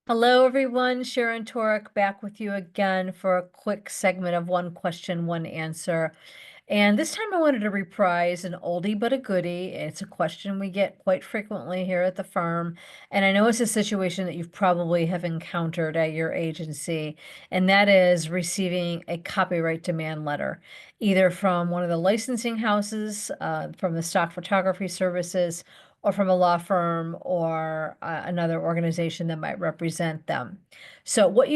Hello, everyone. Sharon Torek back with you again for a quick segment of one question, one answer. And this time I wanted to reprise an oldie but a goodie. It's a question we get quite frequently here at the firm. And I know it's a situation that you've probably have encountered at your agency, and that is receiving a copyright demand letter, either from one of the licensing houses, from the stock photography services, or from a law firm or another organization that might represent them. So what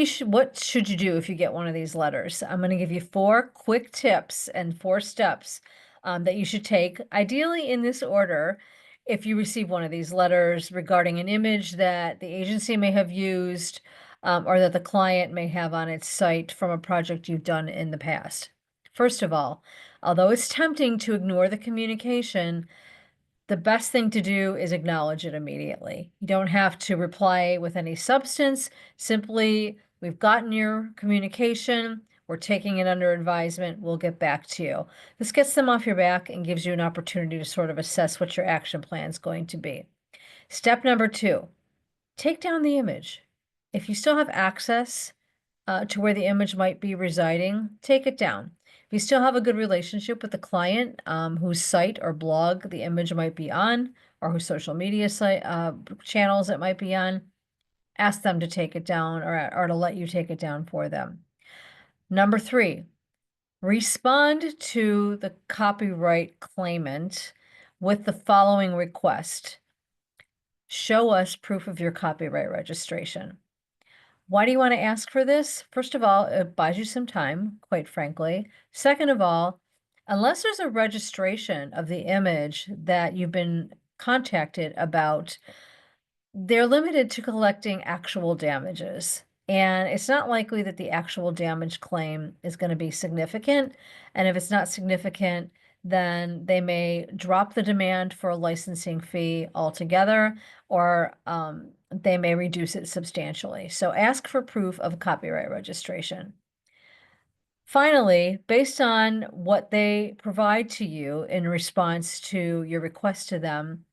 should you do if you get one of these letters? I'm going to give you 4 quick tips and 4 steps that you should take, ideally in this order, if you receive one of these letters regarding an image that the agency may have used or that the client may have on its site from a project you've done in the past. First of all, although it's tempting to ignore the communication, the best thing to do is acknowledge it immediately. You don't have to reply with any substance. Simply, we've gotten your communication. We're taking it under advisement. We'll get back to you. This gets them off your back and gives you an opportunity to sort of assess what your action plan is going to be. Step number 2, take down the image. If you still have access to where the image might be residing, take it down. If you still have a good relationship with the client whose site or blog the image might be on, or whose social media site channels it might be on, ask them to take it down or to let you take it down for them. Number 3, respond to the copyright claimant with the following request. Show us proof of your copyright registration. Why do you want to ask for this? First of all, it buys you some time, quite frankly. Second of all, unless there's a registration of the image that you've been contacted about, they're limited to collecting actual damages. And it's not likely that the actual damage claim is going to be significant. And if it's not significant, then they may drop the demand for a licensing fee altogether, or they may reduce it substantially. So ask for proof of copyright registration. Finally, based on what they provide to you in response to your request to them,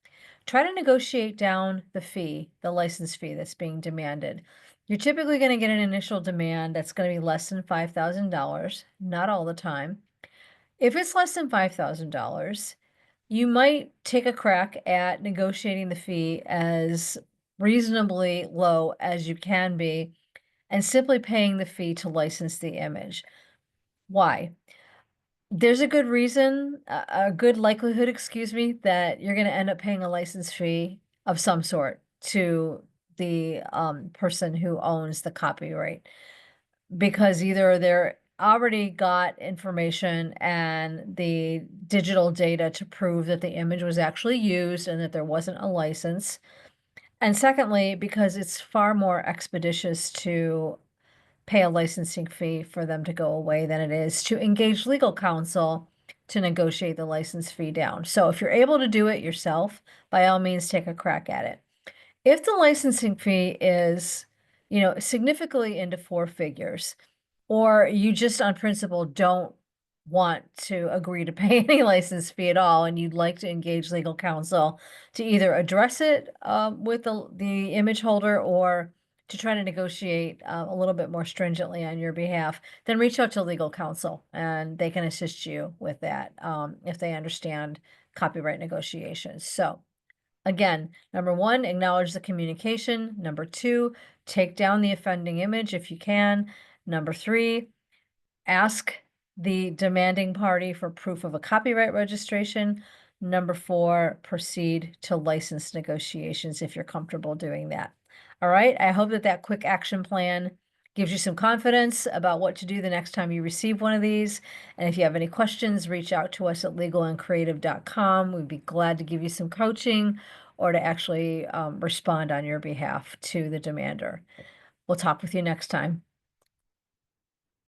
try to negotiate down the fee, the license fee that's being demanded. You're typically going to get an initial demand that's going to be less than $5,000, not all the time. If it's less than $5,000, you might take a crack at negotiating the fee as reasonably low as you can be and simply paying the fee to license the image. Why? There's a good reason, a good likelihood, excuse me, that you're gonna end up paying a license fee of some sort to the, person who owns the copyright. Because either they're already got information and the digital data to prove that the image was actually used and that there wasn't a license. And secondly, because it's far more expeditious to pay a licensing fee for them to go away than it is to engage legal counsel to negotiate the license fee down. So if you're able to do it yourself, by all means, take a crack at it. If the licensing fee is, significantly into 4 figures, or you just on principle don't want to agree to pay any license fee at all, and you'd like to engage legal counsel to either address it with the image holder or to try to negotiate a little bit more stringently on your behalf, then reach out to legal counsel and they can assist you with that if they understand copyright negotiations. So again, number 1, acknowledge the communication. Number 2, take down the offending image if you can. Number 3, ask the demanding party for proof of a copyright registration. Number 4, proceed to license negotiations if you're comfortable doing that. All right, I hope that that quick action plan gives you some confidence about what to do the next time you receive one of these. And if you have any questions, reach out to us at legalandcreative.com. We'd be glad to give you some coaching or to actually respond on your behalf to the demander. We'll talk with you next time.